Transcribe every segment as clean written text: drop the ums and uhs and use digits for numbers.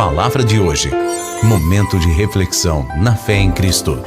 palavra de hoje. Momento de reflexão na fé em Cristo.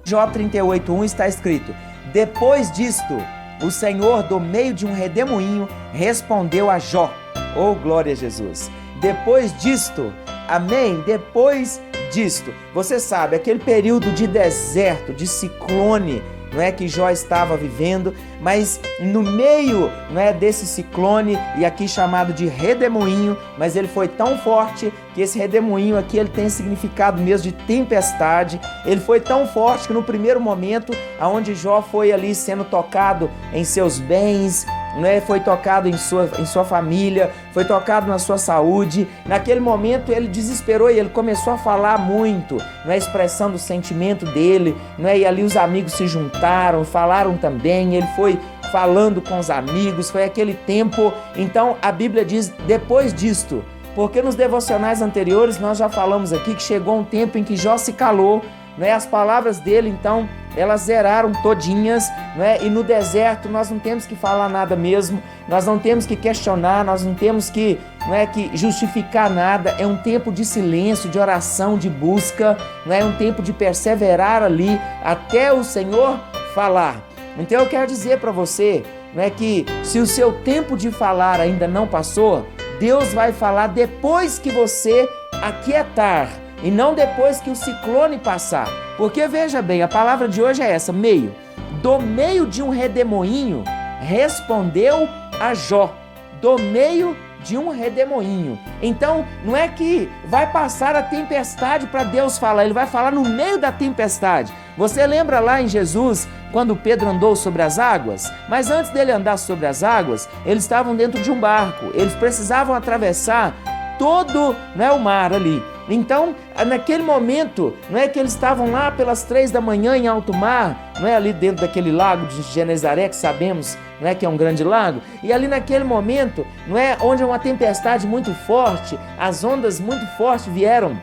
Jó 38:1 está escrito: depois disto, o Senhor, do meio de um redemoinho, respondeu a Jó. Oh, glória a Jesus! Depois disto, amém? Depois disto. Você sabe, aquele período de deserto, de ciclone, não é, que Jó estava vivendo, mas no meio, não é, desse ciclone, e aqui chamado de redemoinho, mas ele foi tão forte que esse redemoinho aqui ele tem significado mesmo de tempestade. Ele foi tão forte que no primeiro momento, aonde Jó foi ali sendo tocado em seus bens, né, foi tocado em sua família, foi tocado na sua saúde. Naquele momento ele desesperou e ele começou a falar muito, né, expressando o sentimento dele, né, e ali os amigos se juntaram, falaram também, ele foi falando com os amigos, foi aquele tempo. Então a Bíblia diz, depois disto, porque nos devocionais anteriores nós já falamos aqui que chegou um tempo em que Jó se calou, né, as palavras dele então elas zeraram todinhas, né? E no deserto nós não temos que falar nada mesmo, nós não temos que questionar, nós não temos que, que justificar nada. É um tempo de silêncio, de oração, de busca, é um tempo de perseverar ali até o Senhor falar. Então eu quero dizer para você, que se o seu tempo de falar ainda não passou, Deus vai falar depois que você aquietar, e não depois que o ciclone passar. Porque veja bem, a palavra de hoje é essa, meio. Do meio de um redemoinho, respondeu a Jó. Do meio de um redemoinho. Então, não é que vai passar a tempestade para Deus falar, ele vai falar no meio da tempestade. Você lembra lá em Jesus, quando Pedro andou sobre as águas? Mas antes dele andar sobre as águas, eles estavam dentro de um barco. Eles precisavam atravessar todo, o mar ali. Então, naquele momento, que eles estavam lá pelas 3 da manhã em alto mar, ali dentro daquele lago de Genezaré, que sabemos, que é um grande lago, e ali naquele momento, onde uma tempestade muito forte, as ondas muito fortes vieram.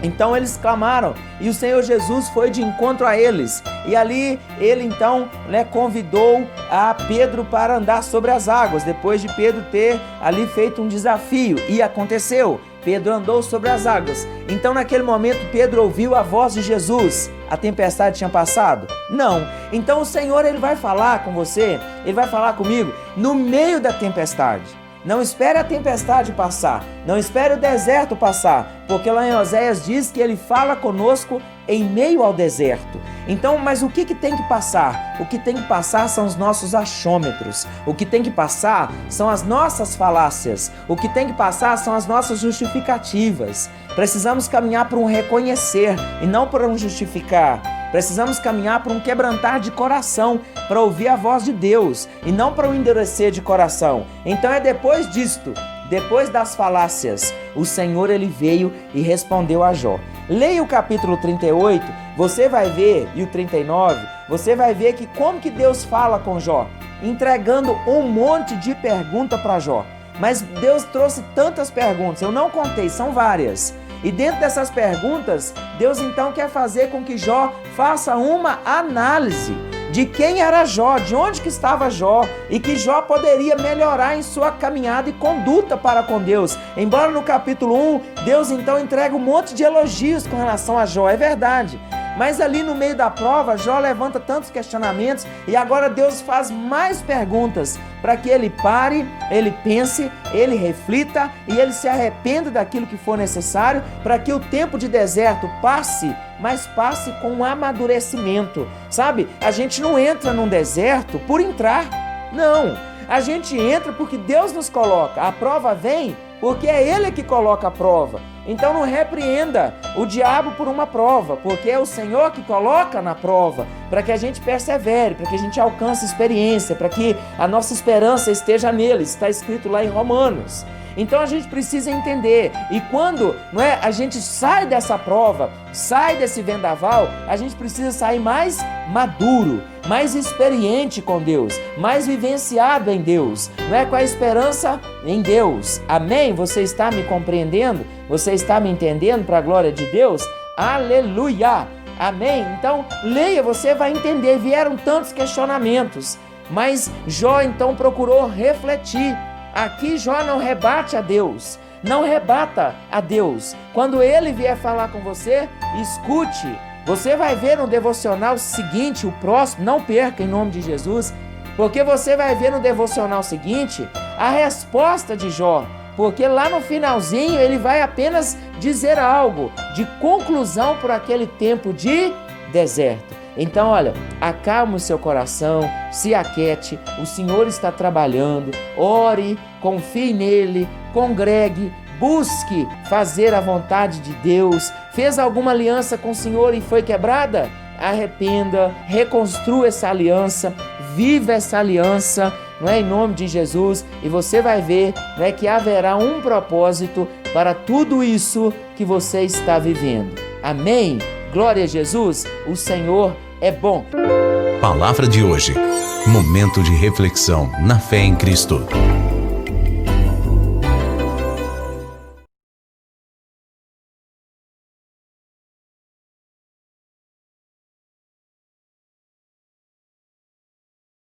Então eles clamaram e o Senhor Jesus foi de encontro a eles, e ali ele então convidou a Pedro para andar sobre as águas, depois de Pedro ter ali feito um desafio, e aconteceu, Pedro andou sobre as águas. Então naquele momento Pedro ouviu a voz de Jesus. A tempestade tinha passado? Não. Então o Senhor ele vai falar com você, ele vai falar comigo no meio da tempestade. Não espere a tempestade passar, não espere o deserto passar, porque lá em Oséias diz que ele fala conosco em meio ao deserto. Então, mas o que tem que passar? O que tem que passar são os nossos achômetros, o que tem que passar são as nossas falácias, o que tem que passar são as nossas justificativas. Precisamos caminhar para um reconhecer e não para um justificar. Precisamos caminhar para um quebrantar de coração, para ouvir a voz de Deus e não para um endurecer de coração. Então é depois disto, depois das falácias, o Senhor ele veio e respondeu a Jó. Leia o capítulo 38, você vai ver, e o 39, você vai ver que como que Deus fala com Jó, entregando um monte de pergunta para Jó. Mas Deus trouxe tantas perguntas, eu não contei, são várias. E dentro dessas perguntas, Deus então quer fazer com que Jó faça uma análise de quem era Jó, de onde que estava Jó, e que Jó poderia melhorar em sua caminhada e conduta para com Deus. Embora no capítulo 1, Deus então entrega um monte de elogios com relação a Jó, é verdade. Mas ali no meio da prova, Jó levanta tantos questionamentos e agora Deus faz mais perguntas para que ele pare, ele pense, ele reflita e ele se arrependa daquilo que for necessário para que o tempo de deserto passe, mas passe com um amadurecimento. Sabe, a gente não entra num deserto por entrar, não. A gente entra porque Deus nos coloca, a prova vem porque é Ele que coloca a prova. Então não repreenda o diabo por uma prova, porque é o Senhor que coloca na prova, para que a gente persevere, para que a gente alcance experiência, para que a nossa esperança esteja nele, está escrito lá em Romanos. Então a gente precisa entender, e quando a gente sai dessa prova, sai desse vendaval, a gente precisa sair mais maduro, mais experiente com Deus, mais vivenciado em Deus, com a esperança em Deus. Amém? Você está me compreendendo? Você está me entendendo para a glória de Deus? Aleluia! Amém? Então leia, você vai entender. Vieram tantos questionamentos, mas Jó então procurou refletir. aqui Jó não rebate a Deus, não rebata a Deus. Quando ele vier falar com você, escute. Você vai ver no devocional seguinte, o próximo, não perca em nome de Jesus, porque você vai ver no devocional seguinte a resposta de Jó, porque lá no finalzinho ele vai apenas dizer algo de conclusão por aquele tempo de deserto. Então, olha, acalme o seu coração, se aquete, o Senhor está trabalhando, ore, confie nele, congregue, busque fazer a vontade de Deus. Fez alguma aliança com o Senhor e foi quebrada? Arrependa, reconstrua essa aliança, viva essa aliança, não é, em nome de Jesus, e você vai ver, não é, que haverá um propósito para tudo isso que você está vivendo. Amém? Glória a Jesus, o Senhor é bom. Palavra de hoje. Momento de reflexão na fé em Cristo.